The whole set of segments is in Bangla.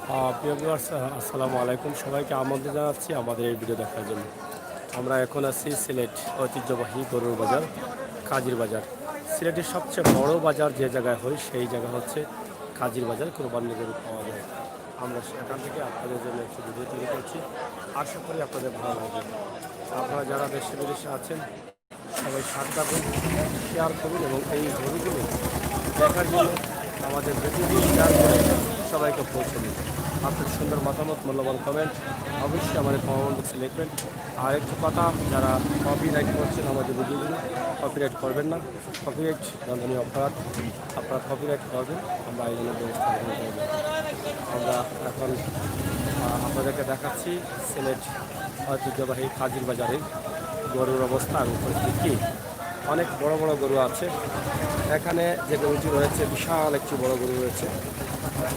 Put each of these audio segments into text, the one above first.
প্রিয় ভিউয়ার্স, আসসালামু আলাইকুম। সবাইকে আমন্ত্রণ জানাচ্ছি আমাদের এই ভিডিও দেখার জন্য। আমরা এখন আছি সিলেট ঐতিহ্যবাহী গরুর বাজার, কাজীর বাজার। সিলেটের সবচেয়ে বড় বাজার যে জায়গায় হয় সেই জায়গা হচ্ছে কাজীর বাজার, কোরবানি গরু পাওয়া যায়। আমরা সেখান থেকে আপনাদের জন্য একটি ভিডিও তৈরি করছি। আশা করি আপনাদের ভালো লাগবে। আপনারা যারা দেশে বিদেশে আছেন সবাই সাথে থাকুন, শেয়ার করুন এবং এই গরুগুলো দেখার জন্য আমাদের ভিডিওটি শেয়ার করে সবাইকে পৌঁছে দিন। আপনার সুন্দর মতামত, মূল্যবান কমেন্ট অবশ্যই আমাদের কমেন্ট বক্সে লিখবেন। আর একটু কথা, যারা কপিরাইট করছেন আমাদের ভিডিওগুলো, কপিরাইট করবেন না। কপিরাইট দণ্ডনীয় অপরাধ। আপনারা কপিরাইট করবেন, আমরা আইনের ব্যবস্থা গ্রহণ করব। আমরা এখন আপনাদেরকে দেখাচ্ছি সিলেট ঐতিহ্যবাহী কাজীর বাজারে গরুর অবস্থা এবং পরিস্থিতি কী। অনেক বড় বড় গরু আছে এখানে। যে গরুটি রয়েছে বিশাল একটি বড় গরু রয়েছে।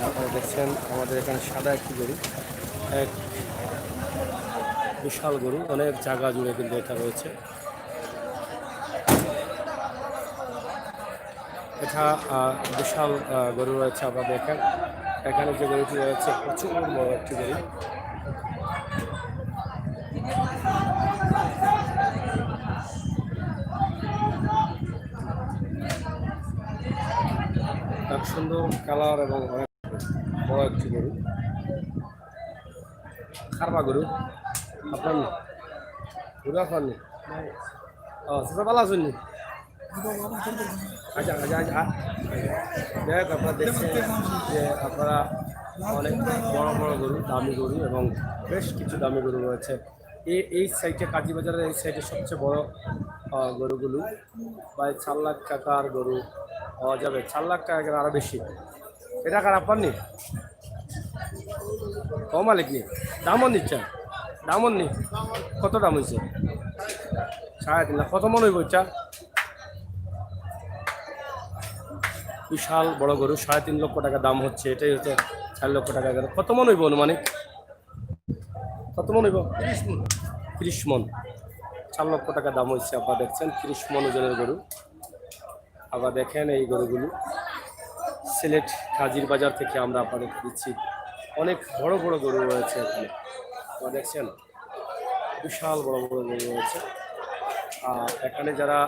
আপনারা দেখছেন আমাদের এখানে সাদা একটি গরু, এক বিশাল গরু, অনেক জায়গা জুড়ে কিন্তু এটা রয়েছে। এটা বিশাল গরু রয়েছে। আপনারা দেখেন এখানে যে গরুটি রয়েছে প্রচুর বড় একটি গরু। এক সুন্দর কালার এবং অনেক বড় একটি গরু, খারবা গরু। আপনার গরু আপনার নেই? ও সেটা ভালো আছেন নি? আচ্ছা আচ্ছা আচ্ছা। যাই হোক, আপনারা দেখছেন যে আপনারা অনেক বড় বড় গরু, দামি গরু এবং বেশ কিছু দামি গরু রয়েছে। এই সাইডে কাজীবাজারের এই সাইডে সবচেয়ে বড় গরুগুলো প্রায় 4 লাখ টাকার গরু পাওয়া যাবে। 4 লাখ টাকা আরও বেশি। এটা কার আপনার নি? ও মালিক নি? দামও নিচ্ছেন? দামও নি? কত দাম হয়েছে? 3.5 লাখ। কত মনে হইব এটা? বিশাল বড় গরু, 3.5 লক্ষ টাকা দাম হচ্ছে। এটাই হচ্ছে 4 লক্ষ টাকা। কত মন হইব অনুমানিক? কত মন হইব? 30 মন। 30 মন। 4 লক্ষ টাকা দাম হচ্ছে। আপনারা দেখছেন 30 মন ওজনের গরু। আবার দেখেন এই গরুগুলো সিলেট কাজীর বাজার থেকে আমরা আপনাদের দিচ্ছি। অনেক বড় বড় গরু রয়েছে এখানে। আপনারা দেখছেন বিশাল বড় বড় গরু রয়েছে। আর এখানে যারা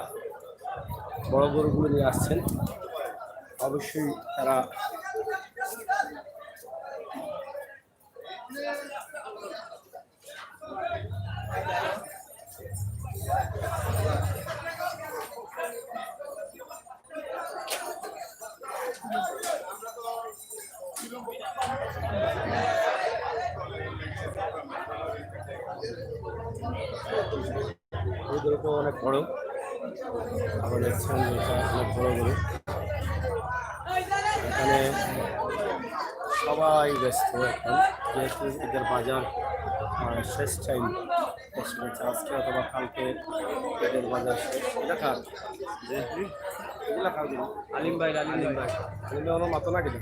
বড় গরুগুলো নিয়ে আসছেন অবশ্যই তারা গরুগুলো অনেক বড়। আবার দেখছেন এটা অনেক বড় গরু। এখানে সবাই ব্যস্ত এখন, যেহেতু এদের বাজার শেষ টাইম হচ্ছে আজকে অথবা কালকে এদের বাজার শেষ। এটা খান এগুলা খাওয়া দিন। আলিম ভাই, আলিম ভাই, আলিম ভাই আমার মাতো না কেটে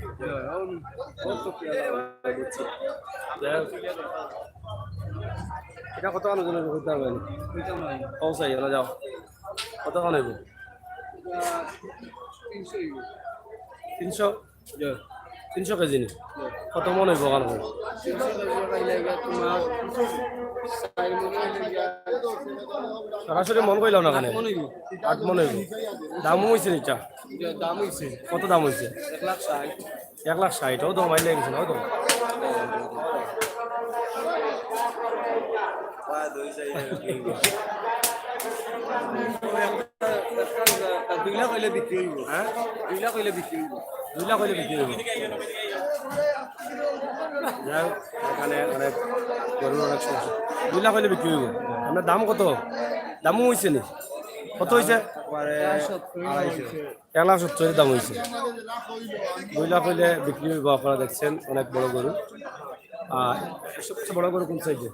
এটা কত কানো জন্য করতে পারবেন? পৌঁছাই না যাও। কত কান হইব? 300। 300 কেজি নি? কত মন হইব কান? সরাসরি মন কইলাম না কেন? 8 মন হইব। দাম হয়েছে নিটা? দাম হয়েছে। কত দাম হয়েছে? 1,60,000। 1,60,000। ও তো মাইলে গেছে না? ও তো হ্যাঁ 2 লাখ হইলে বিক্রি হইব। 2 লাখ হইলে বিক্রি হইব। যাই হোক, এখানে অনেক গরুর অনেক সমস্যা। 2 লাখ হইলে বিক্রি হইব। আপনার দাম কত? দামও হয়েছে নি? কত হয়েছে? 1,70,000 দাম হয়েছে। 2 লাখ হইলে বিক্রি হইব। আপনারা দেখছেন অনেক বড় গরু। আর সবচেয়ে বড় গরু কোন সাইজে?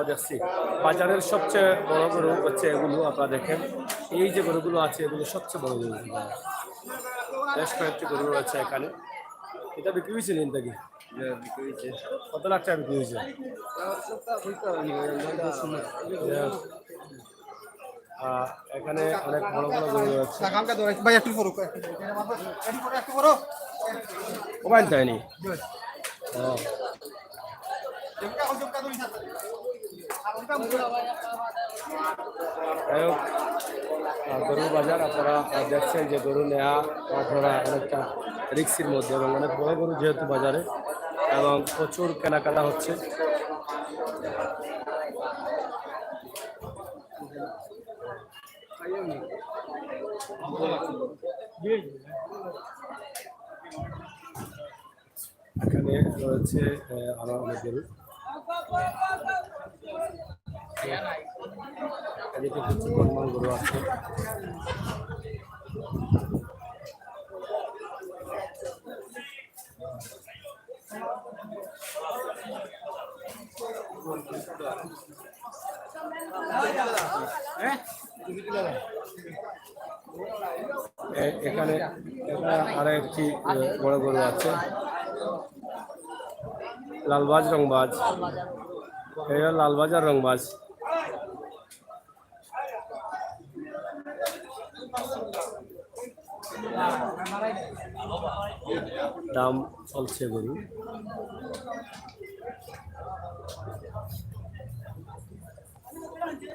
দেখছি বাজারের সবচেয়ে বড় গরু হচ্ছে এগুলো। আপনারা দেখেন এই যে গরুগুলো আছে এগুলো সবচেয়ে বড় গরু। বেশ কয়েকটি গরু রয়েছে এখানে। এটা বিক্রি হয়েছে নিন থেকে? কত লাখ টাকা বিক্রি হয়েছে? এখানে অনেক বড় বড় গরু রয়েছে। ভাই একটু পড়ো একটু পড়ো মোবাইল চাইনি। যাই হোক, গরুর বাজার আপনারা দেখছেন যে গরু নেওয়া ধরা অনেকটা রিক্সির মধ্যে এবং অনেক বড় গরু যেহেতু বাজারে এবং প্রচুর কেনাকাটা হচ্ছে। এখানে রয়েছে আরো অনেক গরু। এদিকে প্রচুর পরিমাণ গরু আছে। এখানে আরো একটি বড় গরু আছে, লালবাজ রংবাজ। এটা লালবাজ আর রংবাজ। দাম চলছে গরু।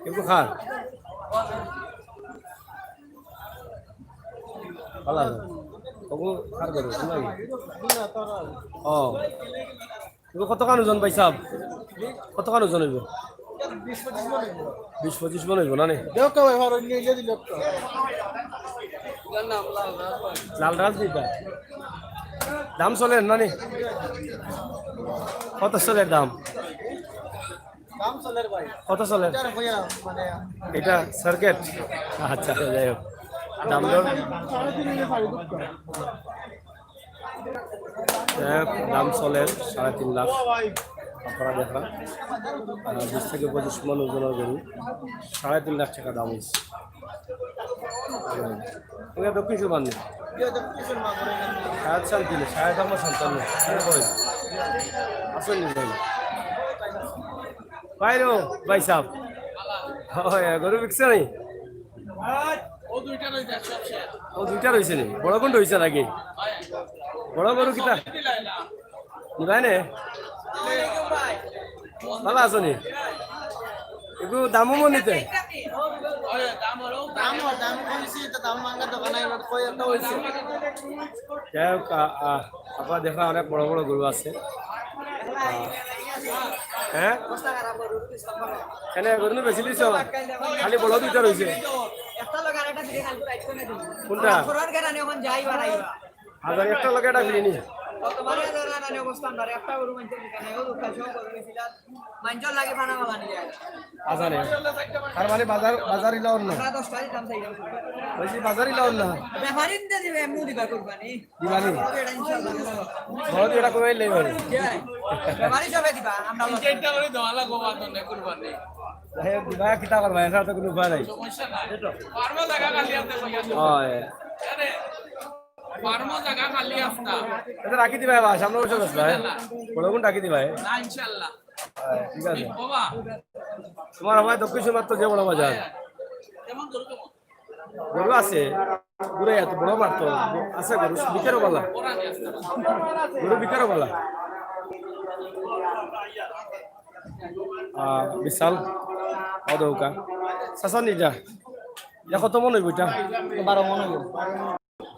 কিন্তু খার ভালো আছে তবু খার গরু নাকি? ও কত কান ওজন পাই সাব? কত কান ওজন হইব? 20-25 মন হইব না নে? লাল রাজনীতা দাম চলে না নি? কত চলের দাম? কত চলে এটা সার্কেট? আচ্ছা যাই হোক, দাম দর দাম চলে 3.5 লাখ। আপনারা দেখা 20 থেকে 25 মন ওজনের গরু 3.5 লাখ টাকা দাম হয়েছে। দক্ষিণ সুবান শান্তিলে 55 আসেন নি ভাই রো ভাই সাহ গরু বিকছে নাই? ও দুইটা রয়েছে নি? বড় কোনটা হয়েছে নাকি? বড় গরু কিতা নিবাই নে? ভালো আছো নি? এগুলো দামও মনিতে যাই হোক, আপনার দেখা অনেক বড় বড় গরু আছে। হ্যাঁ কেন গরু বেশি দিছ? খালি বড় দুইটা রয়েছে। কোনটা 1000 একটা লগে এটা ফিরিনি আজানে আর মানে বাজার ইলাও না বলছি বাজার ইলাও না দিবানি বড় এটা কই লই মানে দিবা কিতা করবা এর তো কোনো উপায় নাই। পারমো জায়গা খালি আছে হয় পারমো জায়গা খালি আছে এটা রাখি দিবা বা সামনে বসে বসবা বড় কোন রাখি দিবা না ইনশাআল্লাহ ঠিক আছে বাবা। তোমার আমার দক্ষিণ সুমাত্র যে বড় বাজার গরু আছে গরু এত বড় মারতো আছে গরু বিকেরও বলা গরু বিকেরও বলা বিশাল অদৌকা চাচা নিজা এটা কত মন হইব? এটা 12 মন হইব।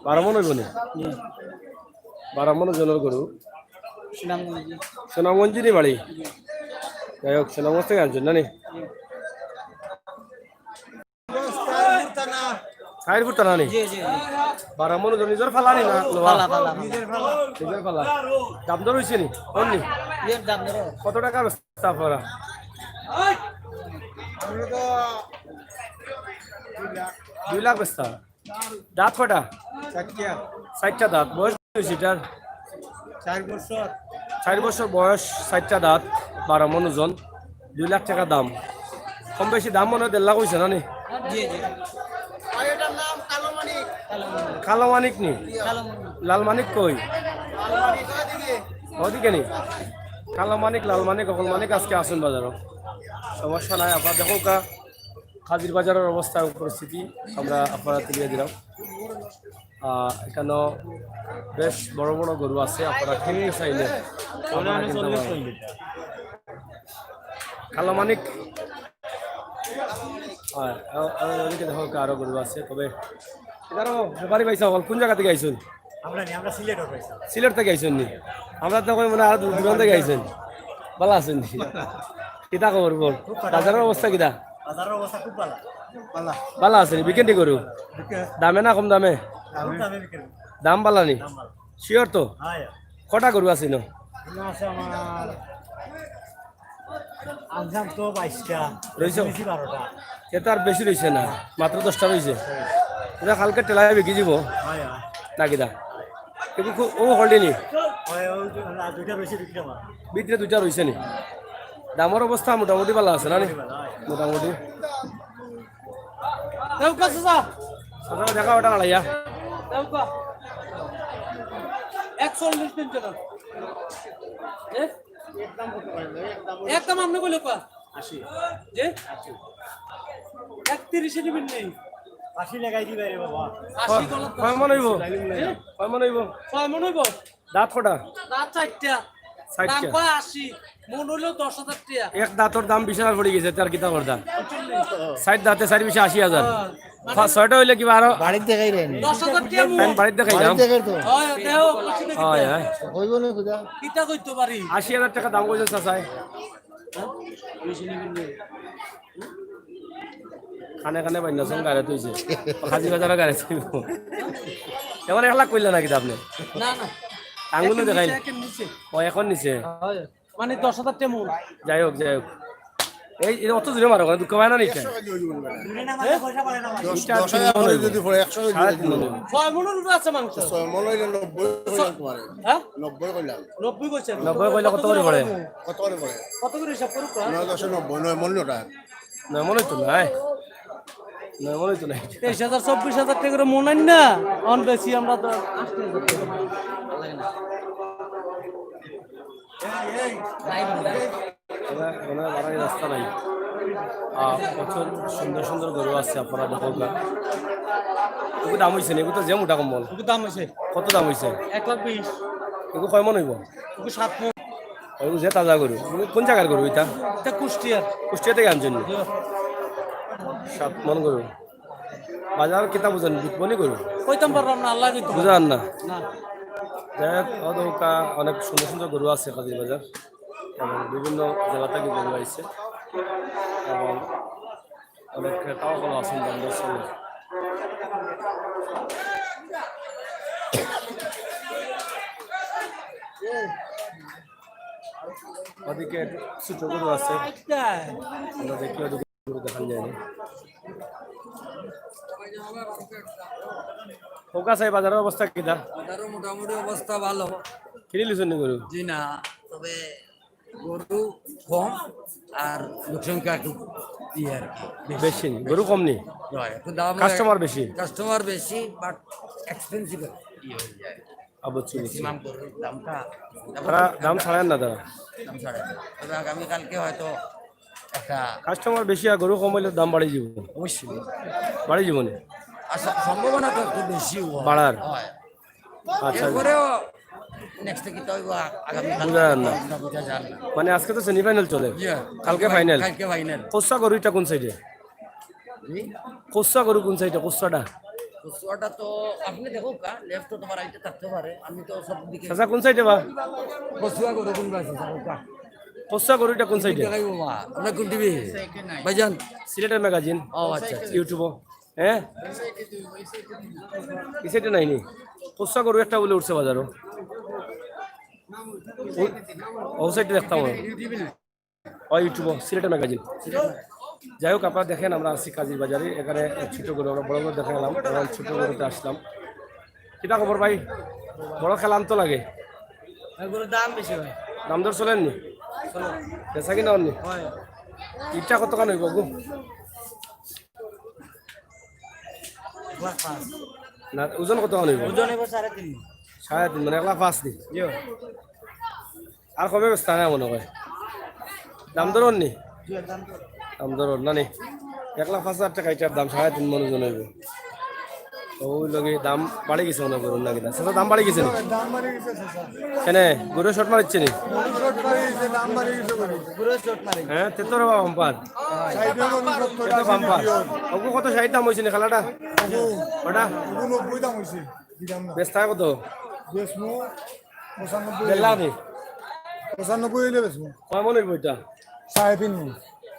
12 মন হইব নি? 12 মন ওজনের গরু সুনামগঞ্জেরই বাড়ি। যাই হোক সুনামগঞ্জ থেকে আনছেন না নি? 4 ফুট টানা নি? 12 মন ওজন নিজের ফালা নি না? নিজের ফালা। দাম দর হয়েছে নি? কত টাকা বেচতে আপনারা? 2 লাখ বেচতা। দাঁত কটা? 60টা দাঁত। বয়স সেটার 4 বছর বয়স, 60টা দাঁত, 12 মন ওজন, 2 লাখ টাকা দাম। কম বেশি দাম মনে হয় 1.5 লাখ হয়েছে না নি? কালো মানিক নি? লাল মানিক কই? ওদিকে নি? কালো মানিক লাল মানিক অকল মানিক আজকে আসুন বাজারও সমস্যা নাই। আপনার দেখো কাজির বাজারের অবস্থা এবং পরিস্থিতি আমরা আপনারা তুলে দিলাম। এখানেও বেশ বড় বড় গরু আছে, আপনারা কিনতে চাইলে আপনারা কিনতে পারবেন। কালো মানিক ওদিকে দেখো আরো গরু আছে, তবে এটারও ব্যাপারী পাইছা বল কোন জায়গা থেকে আইসুন? আমরা সিলেট থেকে আইসুন নি? আমরা তো মানে আরো দূর থেকে আইসুন। ভালো আছেন নি? কিতা খবর বল, বাজারের অবস্থা কিতা? বাজারের অবস্থা খুব ভালো। ভালো। ভালো আছে নি? বিকেন্ডি গরু দামে না কম দামে? দাম ভালো নি? শিওর তো? কটা গরু আছে নো? আছে আমার আনজাম তো 22টা রয়েছে? বেশি 12টা। এটা আর বেশি রয়েছে না, মাত্র 10টা রয়েছে। এটা কালকে টেলায় বিকি যাব হয় না কিতা? কিন্তু ও হল্ডে নি হয় ওই দুইটা বেশি বিক্রি আমার। ভিতরে দুইটা রয়েছে নি। দামের অবস্থা মোটামুটি ভালো আছে না নি? মোটামুটি দেখা ওটা আড়াইয়া 140 দিন চলো একদম আপনি কইলে কো 80 যে 31 এ দিবেন নেই 80 লাগাই দিবে রে বাবা। 80 গলত কয় মন হইব? কয় মন হইব? 6 মন হইব দাঁত কটা? দাঁত 4টা 60 দাম টা। কয় 80 মন হইলো 10,000 টাকা এক দাঁতর দাম 20,000 পড়ে গেছে, তার কিতা করদা? 60 দাঁতে 4 20 80,000। ছয়টা হইলে কিবা আরো বাড়ির দেখাই রেন 10,000 টাকা মন টাইম বাড়িতে দেখাই দাম। দেখাই তো হয় দেও কিছু না হয় হয় হইব না খুদা কিতা কইতে পারি 80,000 টাকা দাম কইছে চাচাই। খানে খানে বাইনাসন গাড়ি তুইছে হাজি বাজারে গাড়ি তুইব এবার 1 লাখ কইলে নাকি আপনি? না না আঙ্গুলে দেখাই একের নিচে ও এখন নিচে। হয় মানে 10,000 টাকা মন যাই হোক যাই হোক, এই এই অত জোরে মারো দুঃখ পায় না নিচে। দুইটা না মানে পয়সা পারে না। 10,000 যদি পড়ে 100 6 মনের উপরে আছে মাংস মন হইলে 90 কইলাম তোমারে হ্যাঁ 90 কইলাম 90 কইছেন 90 কইলে কত করে পড়ে? কত করে পড়ে কত করে হিসাব করুক 9 10 90 9 মন নটা না মনে হইতো নাই, না মনে হইতো নাই। 23,000 24,000 টাকা করে মন আইন না অন বেশি আমরা তো 80,000 টাকা ভালো লাগে না ওনার বাড়ার রাস্তা নাই। প্রচুর সুন্দর সুন্দর গরু আছে, আপনারা দেখুন না। এগুলো দাম হয়েছে না, এগুলো তো যে মোটা কম্বল। ওকে দাম হইছে কত দাম হয়েছে? 1,20,000 এগুলো কয় মন হইব? ওকে 7 মন ওইগুলো যে তাজা গরু, এগুলো কোন জায়গার গরু এটা? এটা কুষ্টিয়ার কুষ্টিয়া থেকে আনছেন? 7 মন গরু বাজার কিতা বুঝেন? বিকবনি গরু কইতাম পারলাম না আল্লাহ কইতো বুঝান না। না যাই হোক, অদৌকা অনেক সুন্দর সুন্দর গরু আছে কাজীর বাজার, এবং বিভিন্ন জেলা থেকে গরু আসছে, এবং অনেক ক্রেতাও কোনো আছেন দামদার সঙ্গে। ওদিকে ছোট গরু আছে, আমরা দেখি ওদিকে গরু দেখান যায়নি। ফোকাস এই বাজারের অবস্থা কিটা? বাজারও মোটামুটি অবস্থা ভালো। কিনে লিছেন গরু? জি না, তবে গরু কম আর লোকসংখ্যা একটু ইয়ে আর কি বেশি নি, গরু কম নি, হয়, একটু দাম কাস্টমার বেশি। কাস্টমার বেশি বাট এক্সপেন্সিভ ইয়ে হয়ে যায়। অবশ্যই ম্যাক্সিমাম গরুর দামটা তারা দাম ছাড়েন না তারা। দাম ছাড়ে না। তবে আগামীকালকে হয়তো একটা কাস্টমার বেশি আর গরু কম হইলে দাম বাড়ি যাব, অবশ্যই বাড়ি জীবনে সম্ভাবনা তো একটু বেশি বাড়ার। হয়। আচ্ছা, এরপরেও নেক্সট কি তো আগামীকাল বুঝা যান না। বুঝা যান না। মানে আজকে তো সেমিফাইনাল চলে, Yeah, কালকে ফাইনাল। কালকে ফাইনাল। কোসা গরুটা কোন সাইডে? কোসা গরু কোন সাইডে? কোসাটা কুসুয়াটা তো আপনি দেখো কা লেফট তোমার আইতে থাকতে পারে, আমি তো সব দিকে চাচা কোন সাইডে বা? কুসুয়া করে কোন আছে কা কোসা গরুটা কোন সাইডে? দেখাই বাবা আমরা কোন টিভি ভাইজান সিলেটের ম্যাগাজিন, ও আচ্ছা ইউটিউব, হ্যাঁ এই সাইডে নাই নি। কোসা গরু একটা বলে উঠছে বাজারও, ও সাইডে দেখতাম ও ইউটিউব সিলেটের ম্যাগাজিন। যাই হোক, আপনারা দেখেন আমরা আছি কাজীর বাজারে, এখানে ছোট গরু আমরা বড় গরু দেখালাম, এবং ছোট গরুতে আসলাম। কিটা খবর ভাই? বড় খেলাম তো লাগে, এগুলোর দাম বেশি হয় দাম দর চলেননি? বেচা কিনা হননি? ইটা কত কান হইব গো? না ওজন কত কান হইব? ওজন এবার 3.5 3.5 মানে 1,05,000 দি আর কমে বেচতা না মনে হয়? দাম দর হননি? দাম দর না নি? 1,05,000 টাকা এটার দাম 3.5 মন ওজন হইব ওই লগে দাম বাড়ি গেছে মনে করুন না কিনা সেটা দাম বাড়ি গেছে নি দাম বাড়ি গেছে কেন গরু শর্ট মারিচ্ছে নি শর্ট বাড়ি গেছে দাম বাড়ি গেছে পুরো শর্ট মারি হ্যাঁ তেতর বাম্পার সাইডে গরু 70 তেতো বাম্পার ওগো কত 60 দাম হইছে নি খালাটা ওটা 90 দাম হইছে দিলাম না বেচতা কত বেসমু 95 বেলা নি 95 হইলে বেসমু কয় মন হইব এটা 3.5 মন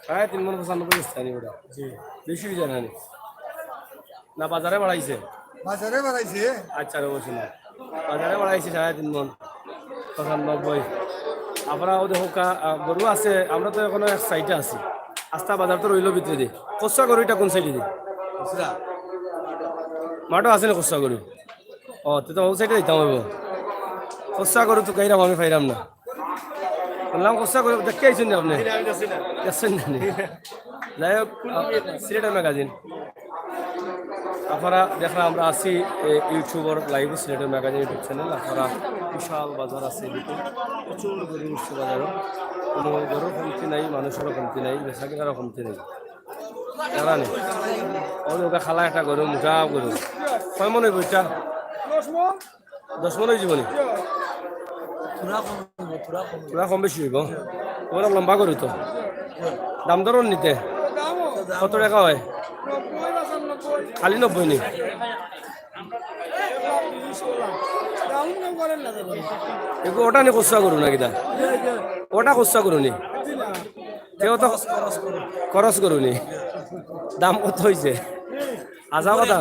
3.5 মন 95 বেচতা নি ওটা জি বেশি হই জানা নি না বাজারে বাড়াইছে বাজারে বাড়াইছে আচ্ছা অবশ্যই না বাজারে বাড়াইছে 3.5 মন 95 আমরা ওদের হোকা গরু আছে আমরা তো এখন এক সাইডে আছি আস্তা বাজার তো রইল ভিতরে দি কচ্চা গরু এটা কোন সাইডে দি মাঠও আছে না কচ্চা গরু ও তো ও সাইডে দিতাম হইব কচ্চা গরু তো কাইরাম আমি ফাইরাম না বললাম কচ্চা গরু দেখতে আইছেন না আপনি দেখছেন না যাই হোক সিলেটের ম্যাগাজিন আপনারা দেখলাম আমরা আছি ইউটিউবার লাইভ সিলেটের ম্যাগাজিন ইউটিউব চ্যানেল আপনারা বিশাল বাজার আছে এদিকে প্রচুর গরু উঠছে বাজারও কোনো গরুর কমতি নাই মানুষেরও কমতি নাই বেচা কেনারও কমতি নেই জানা নেই ওটা খালা একটা গরু মোটা গরু কয় মনে হইব এটা 10 মন হয়ে যাব নি পুরা কম বেশি হইব ওরা লম্বা গরু তো দাম দরও নিতে কত টাকা হয় খালি 90 নি এগো ওটা নি কচ্চা করু না কিনা ওটা কচ্চা করু নি তেও তো খরচ করু নি দাম কত হয়েছে আজা কথা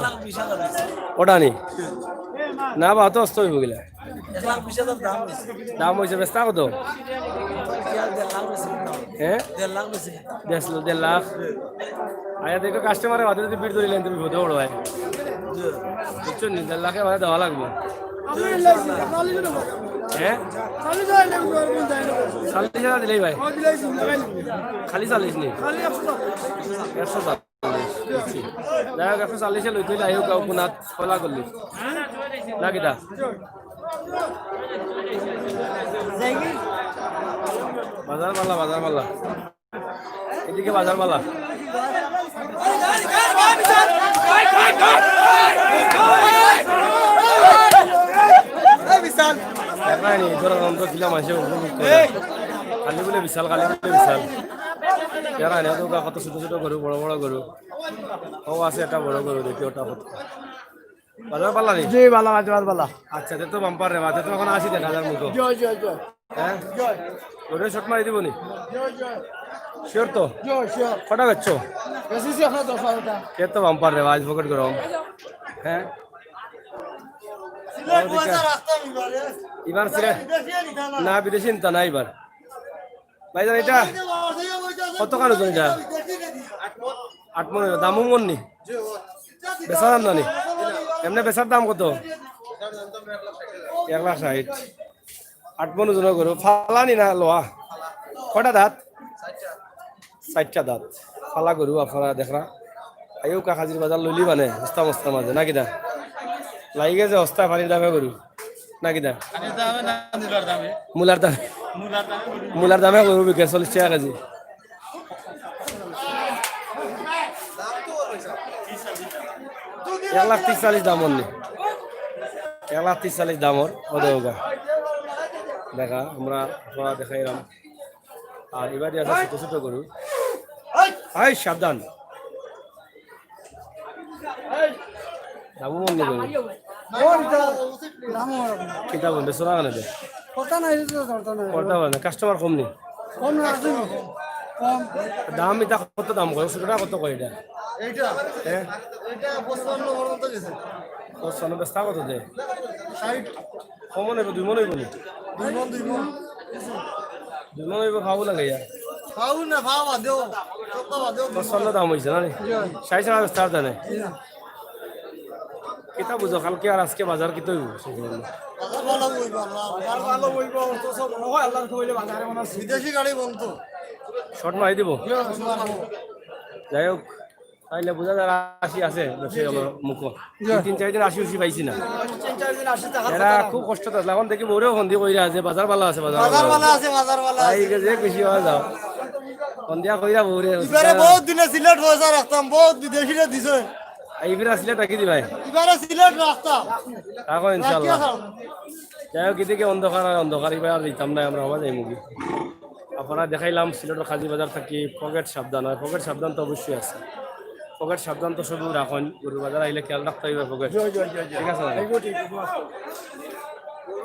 ওটা নি না বা তো অস্ত হইব গেলে দাম হয়েছে বেচতা কত হ্যাঁ 1.5 লাখ আয়া দেখো কাস্টমারের হাতে যদি বিট ধরিলেন তুমি ভোটে বড় হয় বুঝছো নি 1.5 লাখে ভাড়া দেওয়া লাগবে হ্যাঁ 40,000 দিলেই ভাই খালি 40 নেই 140 যাই হোক 140 লই তুই আইও কাউ কোনাত কলা করলি না কিটা বাজার মাল্লা এদিকে বাজার মাল্লা দেখায়নি ধরো তো খিলাম আসে কালি বলে বিশাল দেখায়নি কত ছোট ছোট গরু বড় বড় গরু ও আছে একটা বড় গরু দেখি ওটা কত বাজার পাল্লা নি জি বালা বাজার বালা আচ্ছা তো বাম্পার রে মাঝে তো এখন 80,000 মতো জয় হ্যাঁ ওরে শট মারি দিব নি শিওর তো জয় কটা বেচছো বেশি সে আপনার 10,000 টাকা কে তো বাম্পার রে আজ পকেট গরম হ্যাঁ এবার সিলেট না বিদেশি নিতা না এবার ভাইজান এটা কত কার ওজন এটা 8 মন দামও মন নি বেচার দাম জানি এমনি বেচার দাম কত 1,60,000 8 মন ওজন করো ফালানি না লোয়া কটা দাঁত 4টা দাঁত ফালা গরু আপনারা দেখরা আইও কাকাজির বাজার লইলি মানে হস্তা মস্তার মাঝে নাকি দা লাগে যে হস্তা পানির দামে গরু নাকি দা মূলার দামে গরু বিকে 40 টাকা কেজি এক লাখ 30-40 দাম অনলি 1,30,40 দামর ওদেওগা দেখা আমরা আপনারা দেখাইলাম আর এবারে আছে ছোট ছোট গরু হাই সাবধান দামও অন্য গরু কিতাব বন্ধে শোনা কেন দে কথা নাই কথা নাই কটা মানে কাস্টমার কম নি কম আছে কম দাম এটা কত দাম করে ছোটটা কত কয় এটা এইটা হ্যাঁ এটা 55 বড় মতো গেছে তো সোনা বেস্তা কত দে 60 কমন হইব 2 মন হইব নি 2 মন 2 মন 2 মন হইব খাবো লাগে ইয়া খাও না খাওয়া দেও সব দেও তো সোনা দাম হইছে না নি 60 টাকা বেস্তা জানে কিতা বুঝো কালকে আর আজকে বাজার কিতো হইব ভালো হইব আল্লাহ ভালো হইব তো সব হয় আল্লাহর কইলে বাজারে মনে বিদেশি গাড়ি বলতো শর্ট মারি দিব যাই হোক তাইলে বোঝা যায় 80 আছে ব্যবসায়ী হলো মুখ 3-4 দিন 80 পাইছি না 3-4 দিন 80 টাকা এরা খুব কষ্ট আছে এখন দেখি বউরেও ফন্দি কইরা আছে বাজার ভালো আছে বাজার वाला আছে বাজার वाला তাই যে বেশি হয় যাও সন্ধিয়া কইরা বউরে এবারে বহুত দিনে সিলেট পয়সা রাখতাম, বহুত বিদেশিরা দিছে। এইবার আসলে টাকি দিবাই এবারে সিলেট রাখতাম। রাখো ইনশাল্লাহ। যাই হোক এদিকে অন্ধকার আর অন্ধকার এবার আর দিতাম না আমরা হওয়া যাই মুগি। আপনারা দেখাইলাম সিলেটের কাজী বাজার থাকি পকেট সাবধান হয়, পকেট সাবধান তো অবশ্যই আছে। পকেট সাবধান তো শুধু রাখুন, গরুর বাজার আইলে খেয়াল রাখতে হইবে পকেট, ঠিক আছে না?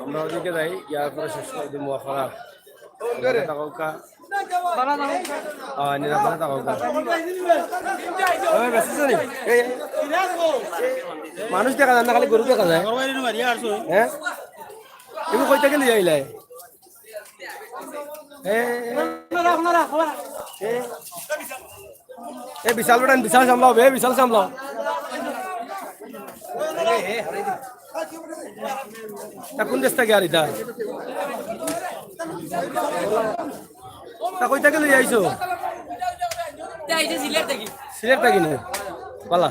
আমরা ওদিকে যাই, ইয়ার পরে শেষ করে দিব আপনারা টাকা নিরাপদে টাকা মানুষ দেখা যায় না, খালি গরু দেখা যায়। হ্যাঁ এগুলো কই থেকে নিয়ে আইলাই? এ বিশাল বেটা, বিশাল সামলাও বে, বিশাল সামলাও। কোন দেশ থেকে আর এটা তা কই থেকে লই আইছো? সিলেট থেকে না পালা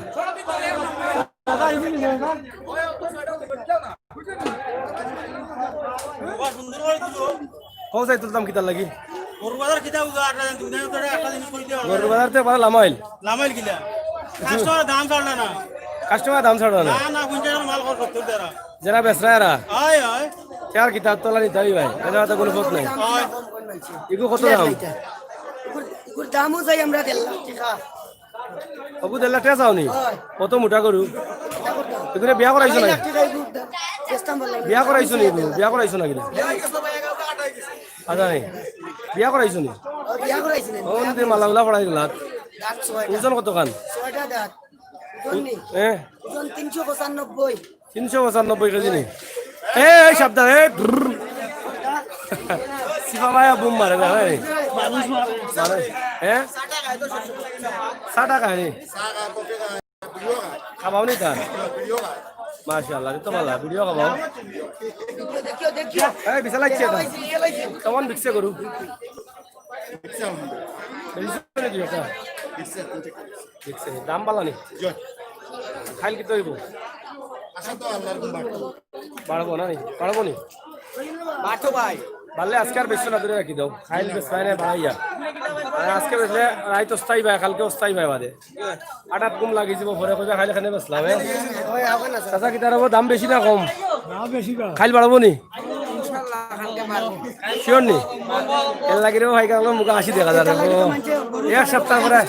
কোথায় তুলতাম কিতার লাগি? গরু বাজার কিতা উগা আটা দুদিন ধরে একটা জিনিস কই দিও। গরুর বাজার থেকে পালা লামাইল লামাইল কিলা। কাস্টমার দাম ছাড়না না। কাস্টমার দাম ছাড়ো না। না কুইন্টাল মাল কর 70 টাকা। যারা বেচরায়রা আয় আয়। চার কিতাব তোলা নিতে হই ভাই, এটা তো কোনো পথ নাই। আয়। ইগো কত দাম? ইগুর দামও চাই আমরা 1.5 লাখ টাকা। অবু দেলা টেস আওনি কত মোটা গরু? এগুলো বিয়া করাইছো না? 1 লাখ টাকা ইগুর দাম। চেষ্টা বললাম। বিয়া করাইছো নি? বিয়া করাইছো না কিনা? আচ্ছা নাই বিয়া করাইছো নি? বিয়া করাইছিলেন। ও নি মালাগুলা পড়াই গেলা। দাঁত 6টা। ওজন কত কান? 6টা দাঁত। ওজন নি? হ্যাঁ ওজন 395। 395 কেজি নি? এ সাবধান এ সিফা ভাই বুম মারে না রে মারে হ্যাঁ 60 টাকা নি খাবাও নি তা মাশাআল্লাহ তো ভালো ভিডিও খাবাও দেখিও দেখিও। এই বিশাল লাগছে এটা কেমন বিক্সে করু বিক্সে দাম ভালো নি খাইল কি তৈব বাড়বো না নি বাড়বো নি মাঠো ভাই। বাড়লে আজকে আর বেশি না ধরে রাখি দাও খাইল বেশ পাই না বাড়াইয়া আজকে বেশলে রাইত অস্থায়ী পায় কালকে অস্থায়ী পায় বাদে আটাত কম লাগি যাব ভরে কইবা খাইলে খানে বেসলাম ওই হবে না স্যার। চাচা কি তার দাম বেশি না কম? খাইল বাড়বো নি ইনশাআল্লাহ কালকে মারবো। শিওর নি এর লাগি রে ভাই কালো মুখে 80 টাকা দাঁড়াবো এক সপ্তাহ পরে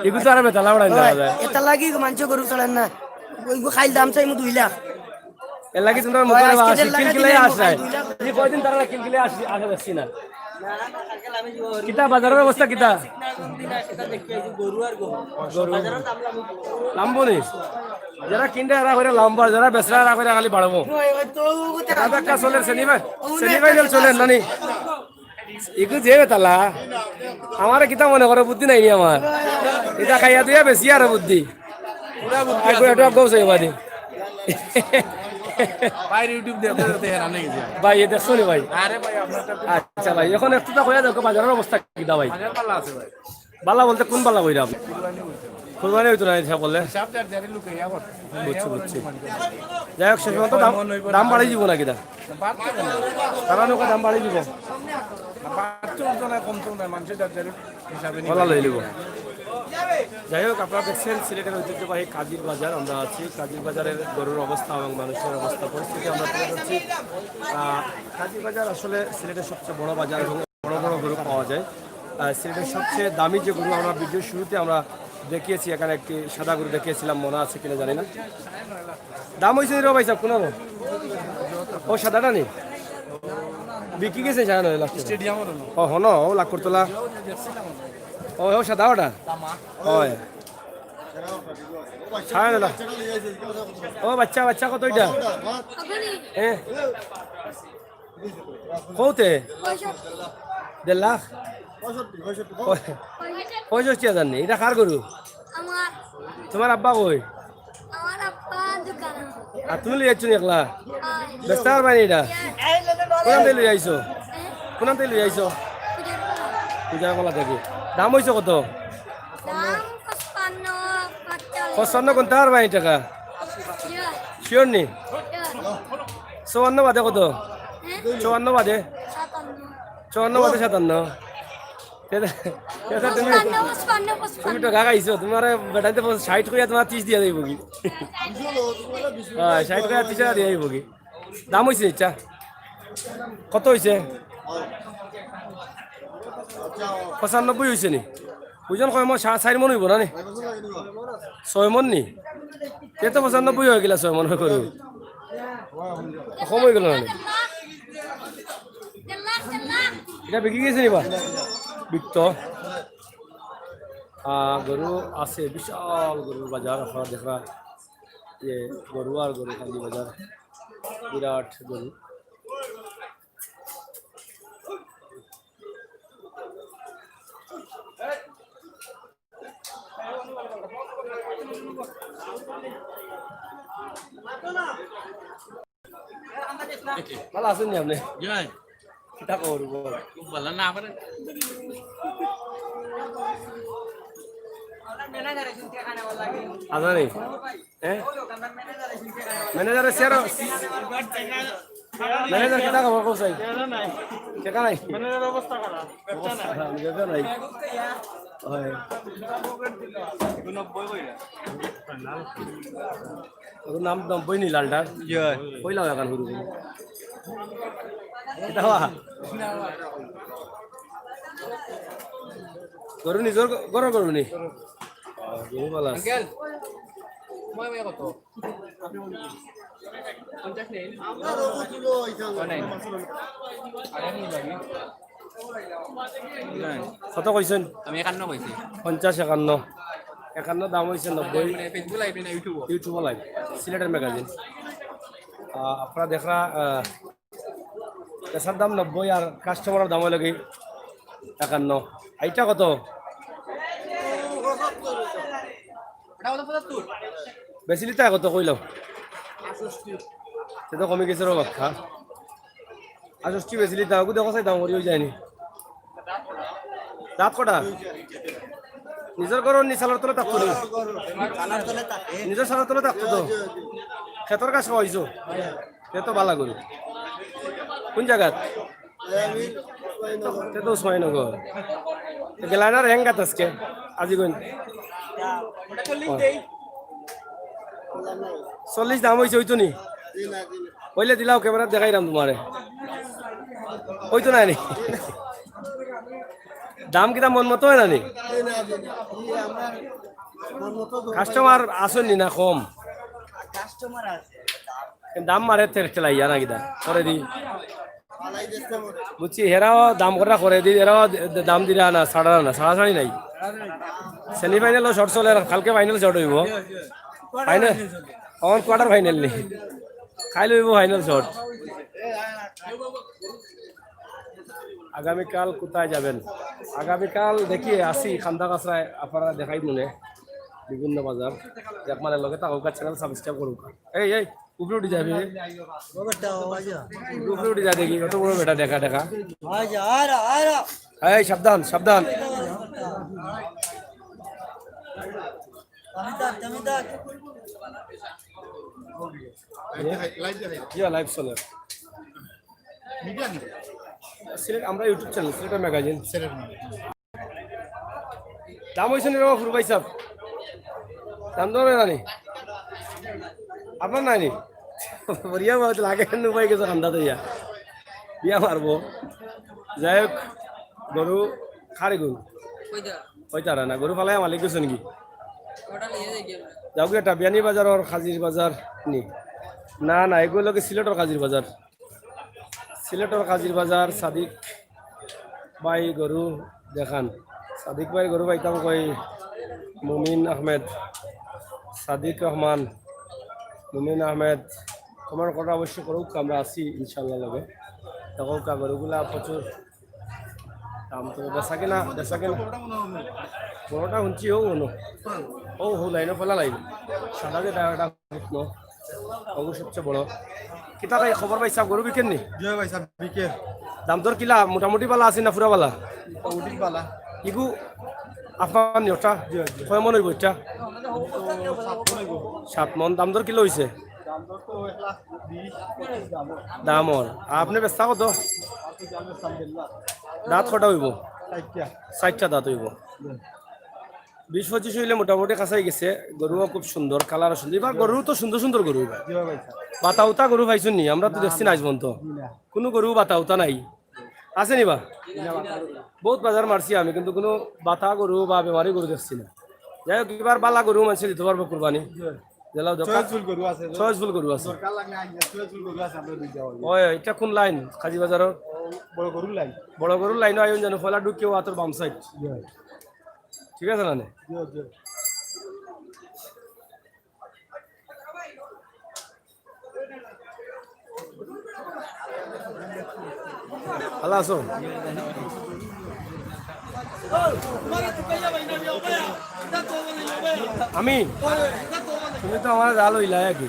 এগুলো তো আর বেতালা বাড়াই দেওয়া যায় এটা লাগি মানুষ গরু চলেন না। ওইগো খাইল দাম চাই মু 2 লাখ। এর লাগি তোমার মুখে 80 কিনকিলে আসে এই কয়দিন তারা কিনকিলে আসে বেশি না কিতা বাজারের অবস্থা কিতা লাম্বনি যারা কিনতে এরা করে লম্বা যারা বেচরা এরা করে খালি বাড়বো একটা চলে সেনিভাইনাল চলে নানি ইগু যে বেতালা আমার কিতা মনে করে বুদ্ধি নাই নি আমার এটা খাইয়া দিয়া বেশি আর বুদ্ধি এটা গৌছে বাদি ভাই এ দেখছো নি ভাই? আচ্ছা ভাই এখন একটু কইয়া দেখো বাজারের অবস্থা কিটা ভাই? বালা বলতে কোন বালা কইরা ফুলবানি হইতো না এটা বললে বুঝছি বুঝছি যাই হোক শেষ পর্যন্ত দাম বাড়াই দিব না কিটা তারা নৌকা দাম বাড়াই দিব বলা লই লিব। যাই হোক আপনারা দেখছেন সিলেটের ঐতিহ্যবাহী কাজীর বাজার, আমরা আছি কাজীর বাজারের গরুর অবস্থা এবং মানুষের অবস্থা পরিস্থিতি আমরা তুলে ধরছি। কাজীর বাজার আসলে সিলেটের সবচেয়ে বড় বাজার এবং বড় বড় গরু পাওয়া যায়। সিলেটের সবচেয়ে দামি যে গরু আমরা ভিডিওর শুরুতে আমরা দেখিয়েছি, এখানে একটি সাদা গরু দেখিয়েছিলাম, মনে আছে কিনা জানি না। দাম হয়েছে রে ভাই সাহেব কোনো ও সাদাটা নেই বিক্রি গেছে জানো স্টেডিয়াম ও হন ও লাখ করতলা ও ও সাদা ওটা হয় ছাড় না ও বাচ্চা বাচ্চা কত এটা হ্যাঁ কৌতে 1.5 লাখ 65,000 নেই এটা কার গরু? তোমার আব্বা কই? আর তুমি লই যাচ্ছ একলা ব্যস্ত আর বাইনি এটা কোন তেল লই আইছো? কোন তেল লই আইছো? পূজা কলা থেকে দাম হইছে কত? 55 কোন তার বাইনি টাকা শিওর নি 54 বাদে কত? 54 বাদে 54 বাদে 57 তুমি তুমি তো গা খাইছো তোমার বেটাইতে 60 কইয়া তোমার 30 দিয়া যাইব কি হ্যাঁ 60 কইয়া 30 টাকা দিয়া যাইব কি দাম হইছে ইচ্ছা কত হইছে 95 হইছে নি ওজন কয় মই 4 মন হইব না নি 6 মন নি তে তো 95 হয়ে গেল 6 মন করে কম হয়ে গেল না এটা বিক্রি গেছে নি বা বিকত গরু আছে বিশাল গরুর বাজার আপনারা দেখা যে গরু আর গরু কান্দি বাজার বিরাট গরু ভালো আছেন নি আপনি কিতা করব ভালো না পারে আজানি হ্যাঁ ম্যানেজার শেয়ার ম্যানেজার কিতা খবর কোসাই টাকা নাই ম্যানেজার অবস্থা খারাপ ব্যবসা নাই হয় 90 কইরা ওর নাম 90 নি লালটা কইলা এখন শুরু করি এটা হওয়া গরু নিজর গরু গরু নি গরু ভালো আছে মই কত কত কইছেন আমি 51 কইছি 50 51 51 দাম হইছে 90 ফেসবুক লাইভ না ইউটিউব লাইভ সিলেটের ম্যাগাজিন আপনারা দেখরা এসার দাম 90 আর কাস্টমারের দাম লাগে 51 এইটা কত বেশি লিটা কত কইলাম 68 সেটা কমে গেছে রক্ষা 68 বেশি লিটা ওকে দেখো চাই দাম করি হয়ে যায়নি দাঁত কটা নিজের ঘর নিচালের তলে থাকতো নিজের সালার তলে থাকতো তো ক্ষেতর কাজ খাওয়াইছো সে তো ভালো করি কোন জায়গাত সে তো উসমানীনগর গেলানার হেঙ্গাত আজকে আজি কোন 40 দাম হয়েছে হইতো নি কইলে দিলাও ক্যামেরা দেখাইলাম তোমারে হইতো না নি দাম কিটা মন মতো হয় না নি কাস্টমার আসেননি না কম দাম মারে ঠেলাইয়া না কিটা করে দি বুঝছি হেরাও দাম করা করে দি এরাও দাম দিলা না ছাড়াছাড়ি নাই সেমিফাইনাল শর্ট চলে কালকে ফাইনাল শর্ট হইব ফাইনাল আমার কোয়ার্টার ফাইনাল নি খাই লইব ফাইনাল শর্ট আগামীকাল কোথায় যাবেন আগামীকাল দেখি আসি খান্দা কাছরায় আপনারা দেখাই মনে বিভিন্ন বাজার মানে লগে তাহলে চ্যানেল সাবস্ক্রাইব করুক এই উপরে উঠে যাবি উপরে উঠে যা দেখি কত বড় বেটা দেখা দেখা এই সাবধান সাবধান লাইভ চলে সিলেট আমরা ইউটিউব চ্যানেল সিলেটের ম্যাগাজিন দাম হয়েছে নি রবা ফুরবাই সাহেব দাম দর নানি আপনার নানি বরিয়া লাগে নুবাই গেছে খান্দা দিয়া বিয়া মারবো যাই হোক গরু খারে গরু কইতারা না গরু ফালাই মালিক গেছে নাকি যাও গে এটা বিয়ানি বাজার আর খাজির বাজার নি না না এগুলো সিলেটের কাজির বাজার সিলেটের কাজির বাজার সাদিক ভাই গরু দেখান সাদিক ভাই গরু পাইতাম কই মুমিন আহমেদ সাদিক রহমান মুমিন আহমেদ কমেন্ট করা অবশ্যই করুক আমরা আসি ইনশাল্লাহ লগে দেখো গরুগুলা প্রচুর দাম তো বেচা কিনা বড়টা শুনছি ও লাইনে ফেলা লাইন সাদা যে ডাটা সবচেয়ে বড় কিতা খাই খবর পাইছা গরু বিকেন নি দাম দর কিলা মোটামুটি পালা আছে না ফুরা পালা ইগু আপনার নিয়টা কয় মন হইব এটা 7 মন দাম দর কিলো হয়েছে দামর আপনি বেচা কত দাঁত কটা হইব চারটা দাঁত হইব 20-25 হইলে মোটামুটি কাছাই গেছে গরুও খুব সুন্দর কালার সুন্দর এবার গরু তো সুন্দর সুন্দর গরু এবার বাতা উতা গরু পাইছুন নি আমরা তো দেখছি না আজ পর্যন্ত কোনো গরু বাতা উতা নাই আছে নি বা বহুত বাজার মারছি আমি কিন্তু কোনো বাতা গরু বা বেমারি গরু দেখছি না যাই হোক এবার বালা গরু মানুষের দিতে পারবো কুরবানি জেলাও চয়েসফুল গরু আছে ওই এটা কোন লাইন কাজী বাজারের বড় গরুর লাইন আয়োজন জানো ফলা ঢুকিও আতর বাম সাইড ঠিক আছে না ভালো আছো আমি তুমি তো আমার জাল হইলা কি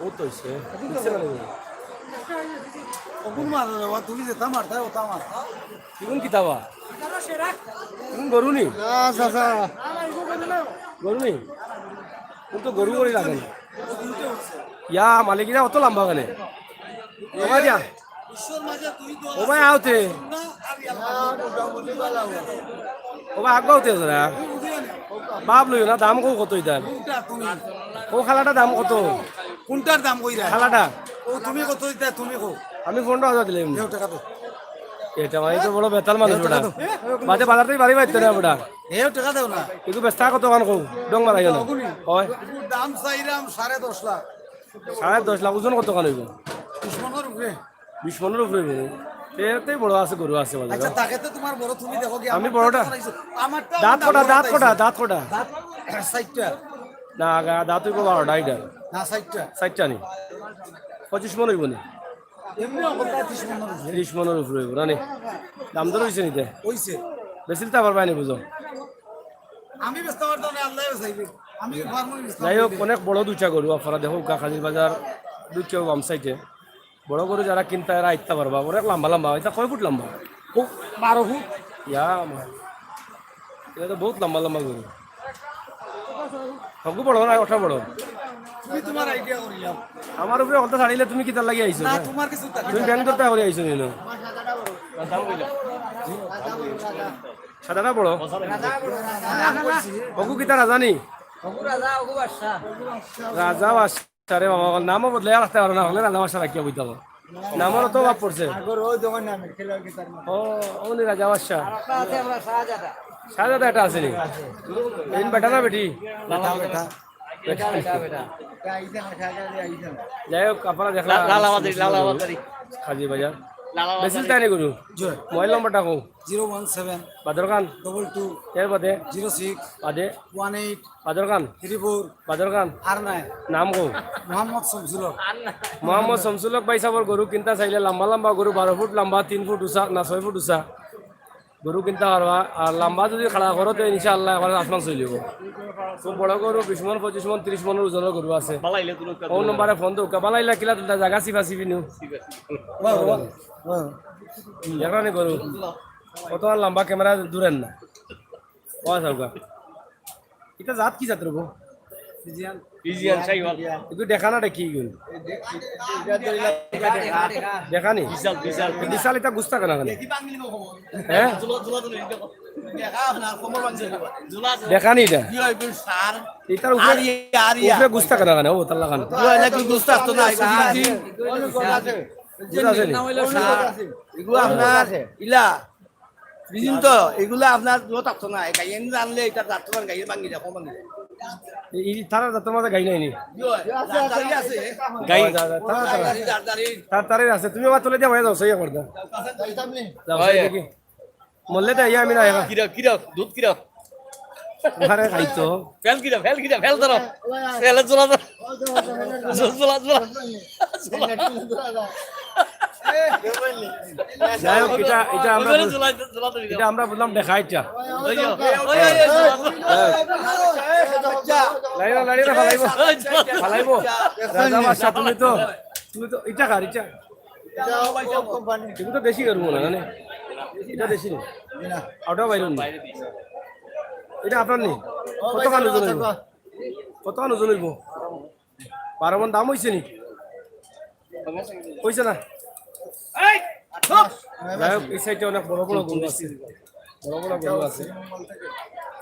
ও তো হইছে তুমি যেটা মারতা ওটা মারতা কিরকম কিতাবা তুমি গরু নি গরু নি তুমি তো গরু করে লাগে ইয়া মালিকিরা অত লম্বা কেন ওবা দিয়া ওবা আওতে ওবা আগ আওতে জরা বাপ লইও না দাম কত ইদার ও খালাটা দাম কত কোনটার দাম কইরা খালাটা ও তুমি কত দিতা তুমি কো আমি 15,000 দিলাম টাকা তো এটা মানে তো বড় বেতাল মানুষ ওটা বাজে বাজার থেকে বাড়ি বাইতে না ওটা টাকা দাও না কিন্তু বেস্তা কত কান কও ডং মারাই না হয় দাম চাইরাম 10.5 লাখ 10.5 লাখ ওজন কত কান হইব দুশ্মনের উপরে 20 মনের উপরে এতেই বড় আছে গরু আছে বাজারে আচ্ছা তাকে তো তোমার বড় তুমি দেখো কি আমি বড়টা আমারটা দাঁত কোটা 60টা না দাঁত হইব 12টা এটা না 60টা 60টা নি 25 মন হইব নি এমনি অবস্থা 30 মনের উপরে হইব না দাম দর হইছে নিতে হইছে বেশি তা পারবাই না বুঝো আমি ব্যস্ত করতে না আল্লাহ চাইবে আমি ফার্মার যাই হোক অনেক বড় দুইটা গরু আপনারা দেখো কাকাজির বাজার দুইটা বাম সাইডে বড় গরু যারা কিনতে এরা আইতে পারবা অনেক লম্বা লম্বা এটা কয় ফুট লম্বা 12 ফুট ইয়া এটা তো বহুত লম্বা লম্বা গরু সবকু বড় না ওঠা বড় তুমি তোমার আইডিয়া করিলাম আমার উপরে কথা ছাড়িলে তুমি কিতার লাগি আইছো না তোমার কিছু তুমি ব্যাংক করতে করে আইছো নিন সাদাটা বড় অগু কিতা রাজানি রাজা বাদশা রে বাবা নামও বদলে রাখতে পারো না হলে রাজা বাদশা রাখিয়া বইতে হবে নামেরও তো বাপ পড়ছে ও নি রাজা বাদশা শাহজাদা এটা আছে নি এই বেটা না বেটি যাই হোক আপনারা দেখলাম খাজি বাজার বেশি তাই নি গরু মোবাইল নম্বরটা কো 017 বাদরকান 22 এর বাদে 06 বাদে 18 বাদরকান 34 বাদরকান আর নাই নাম কো মোহাম্মদ শামসুল মোহাম্মদ শামসুলক ভাই সাবর গরু কিনতে চাইলে লম্বা লম্বা গরু 12 ফুট লম্বা 3 ফুট উঁচা না 6 ফুট উঁচা গরু কিনতে পারবা আর লম্বা যদি খাড়া করো তো ইনশাআল্লাহ এখন আসমান চলিব খুব বড় গরু 20 মন 25 মন 30 মনের ওজনের গরু আছে ও নম্বরে ফোন তো বালাইলা কিলা তুলটা জায়গা সিফা সিফি নিউ এখানে গরু কত লম্বা ক্যামেরা দূরেন না ও সরকার এটা জাত কি জাত রবো ফিজিয়ান সাইওয়াল এগুলো দেখা না দেখি গেল দেখা নি বিশাল এটা গুস্তা কেনা কেন হ্যাঁ দেখা নি এটা এটার উপরে গুস্তা কেনা কেন ও তার লাগানো গুস্তা তো না এগুলো আপনার ইলা বুঝুন তো এগুলো আপনার থাকতো না গাইয়েন জানলে এটা থাকতো না গাইয়ের ভাঙি দেখো ভাঙি তারা তোমার গাই নাই নি আছে গাই তারে আছে তুমি আবার তুলে দিয়া হয়ে যাও সই করে দাও দেখি মল্লে তো ইয়া আমি না কিরক দুধ কিরক আরে খাইতো ফেল ধরো ফেলে চলা যাই হোক এটা আমরা বললাম দেখা এটা লাইনা ফালাইব রাজা বাদশা তুমি তো এটা কার এটা তুমি তো দেশি করবো না জানে এটা দেশি নেই ওটাও বাইরে নেই এটা আপনার নেই কত কান ওজন হইব 12 মন দাম হয়েছে নি হয়েছে না যাই হোক এই সাইডে অনেক বড় বড় গরু আছে বড় বড় গরু আছে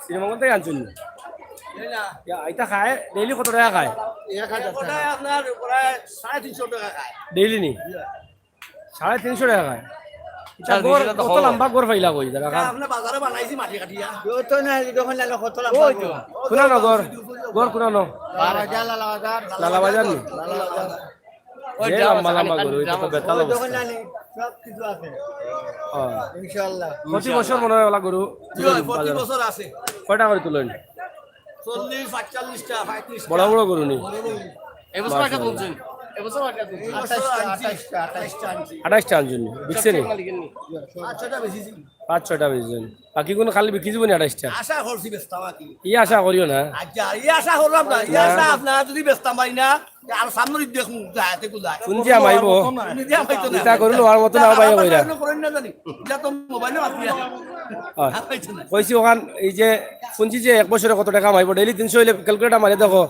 শ্রীমঙ্গল থেকে আনছেন এটা খায় ডেইলি কত টাকা খায় ওটাই আপনার প্রায় 350 টাকা খায় ডেইলি নি 350 টাকা খায় এটা গড় কত লম্বা গড় পাইলা কই জায়গা এটা আপনার বাজারে বানাইছি মাটি কাটিয়া তো না যখন লাগলো কত লাভ কোনা ন গড় কোনা ন লালা বাজার নি যে লম্বা লম্বা গরু এটা তো বেতাল অবস্থা সব কিছু আছে হ্যাঁ। ইনশাআল্লাহ প্রতি বছর মনে হয় ওলা গরু কি হয়, প্রতি বছর আছে কয়টা করে তুলেন 40 45 টা 35 বড় বড় গরু নি এবছর একটা তুলছেন এবছর একটা তুলছেন 28টা আনছি 28টা আনছেন বিকছে নি আচ্ছাটা বেশি 5-6টা বেচছেন বাকি কোন খালি বিক্রি যাবো নি 28টা আশা করছি বেচতাম আর কি ই আশা করিও না আচ্ছা এই আশা করলাম না এই আশা আপনারা যদি বেচতাম পারি না আর সামনে দেখুন যাতে কোথায় শুনছি আমাইব নিজে আমাইতো না ইটা করিল আর মতো না পাইয়া কইরা করেন না জানি এটা তো মোবাইলে মাতি আমাইতো না কইছি ওখান এই যে শুনছি যে এক বছরে কত টাকা মাইব ডেইলি 300 হইলে ক্যালকুলেটর মারি দেখো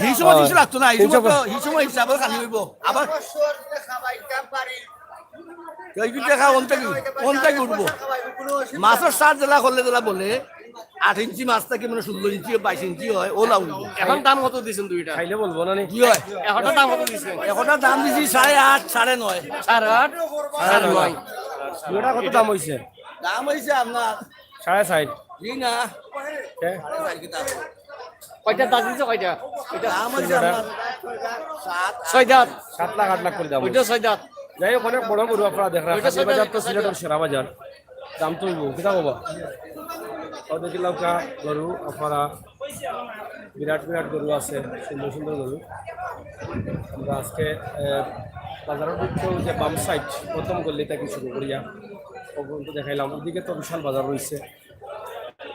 হিসেবে কিছু লাগতো না হিসেবে হিসাবে খালি হইব আবার এই টাকা অন্তাকি উঠবো মাছের সার জেলা করলে জেলা বলে 8 ইঞ্চি মাছ থেকে মানে 16 ইঞ্চি 22 ইঞ্চি হয় ওলা উঠবো এখন দাম কত দিছেন দুইটা খাইলে বলবো না নি কি হয় এখনটা দাম কত দিছেন এখনটা দাম দিছি 8.5 9.5 8.5 9.5 দুটা কত দাম হইছে দাম হইছে আপনার 4.5 জি না কে কয়টা দাম দিছে কয়টা দাম হইছে আপনার 6 দাঁত 7 লাখ 8 লাখ করে দাম ওইটা 6 দাঁত যাই হোক অনেক বড় গরু আপনারা দেখরা খাসি বাজার তো সিলেটের সেরা বাজার দাম তো কিনা বাবা কত কিলো কা গরু আপনারা বিরাট বিরাট গরু আছে সুন্দর সুন্দর গরু আমরা আজকে বাজারের ভিতরে যে বাম সাইড প্রথম গল্লি থেকে শুরু করিয়া পর্যন্ত দেখাইলাম ওদিকে তো বিশাল বাজার রয়েছে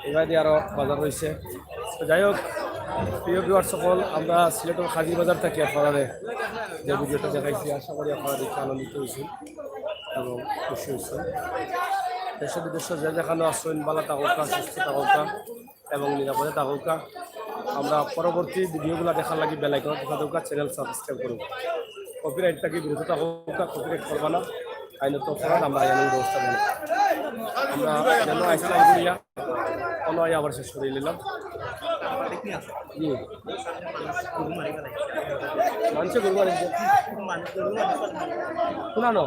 এবার দিয়ে আরও বাজার রয়েছে তো যাই হোক প্রিয় ভিউয়ার সকল আমরা সিলেটের খাজির বাজার থেকে আপনারা যে ভিডিওটা দেখাইছি আশা করি আপনারা দেখে আনন্দিত হয়েছেন এবং খুশি হয়েছেন দেশে বিদেশে যে যেখানে আসছেন বালা তাগোকা সুস্থ তাগোকা এবং নিরাপদে তাগোকা আমরা পরবর্তী ভিডিওগুলো দেখার লাগি বেলাইকন তাগোকা চ্যানেল সাবস্ক্রাইব করুন কপিরাইট থাকি বিরত তাগোকা কপিরাইট করবা না আইনত অপরাধ আমরা আইনের ব্যবস্থা নেব আমরা যেন আইসলাম করিয়া কোনো আবার শেষ করে নিলাম জি মানুষ গরু শুনানো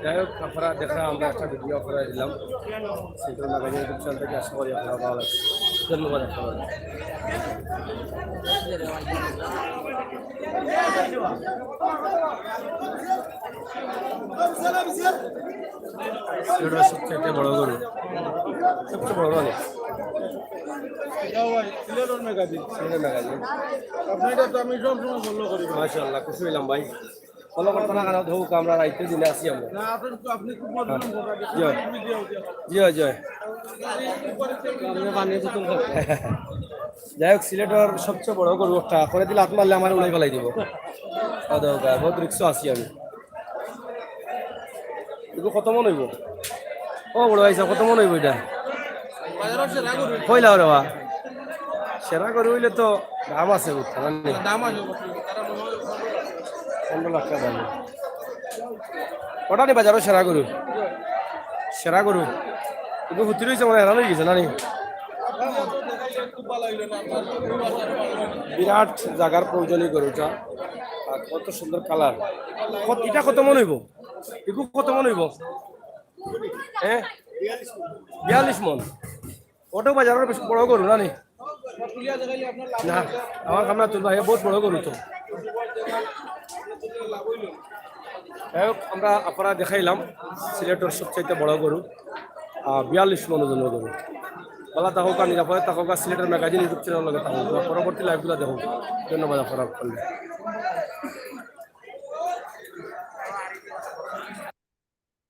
যাই হোক আপনারা দেখা আমরা একটা ভিডিও করে দিলাম সেটা লাগাই ইউটিউব চ্যানেল থেকে আশা করি আপনারা ভালো লাগছে ধন্যবাদ আপনারা এটা সবচেয়ে বড় গরু সবচেয়ে বড় মানে সিলেটের ম্যাগাজিন মাশাআল্লাহ খুশি হইলাম ভাই ফলো করতে না কেন ধোক আমরা রাইতে দিনে আসি আমরা জয় জয় যাই হোক সিলেটের সবচেয়ে বড় গরু একটা করে দিলে হাত মারলে আমার উড়াই ফেলাই দিব বহুত রিক্স আছি আমি এগুলো কত মন হইব ও বড় ভাই কত মন হইব এটা কইলা রে বা সেরা গরু হইলে তো দাম আছে দাম আছে 15 লাখ টাকা দাম ওটা নি বাজারও সেরা গরু এগুলো হুতি রয়েছে মানে হেরান হয়ে গেছে না নি বিরাট জায়গার প্রয়োজনীয় গরুটা আর কত সুন্দর কালার এটা কত মন হইব এগুলো কত মন হইব হ্যাঁ 42 মন ওটাও বাজারের বেশ বড় গরু না নি না আমার কামনা তুল ভাই বহুত বড় গরু তো যাই হোক আমরা আপনারা দেখাইলাম সিলেটের সবচাইতে বড় গরু 42 মন ওজনের গরু বলা থাকুক নিরাপদে থাকুক সিলেটের ম্যাগাজিন ইউটিউব চ্যানেল লগে থাকুক পরবর্তী লাইভগুলো দেখুক ধন্যবাদ আপনারা করলে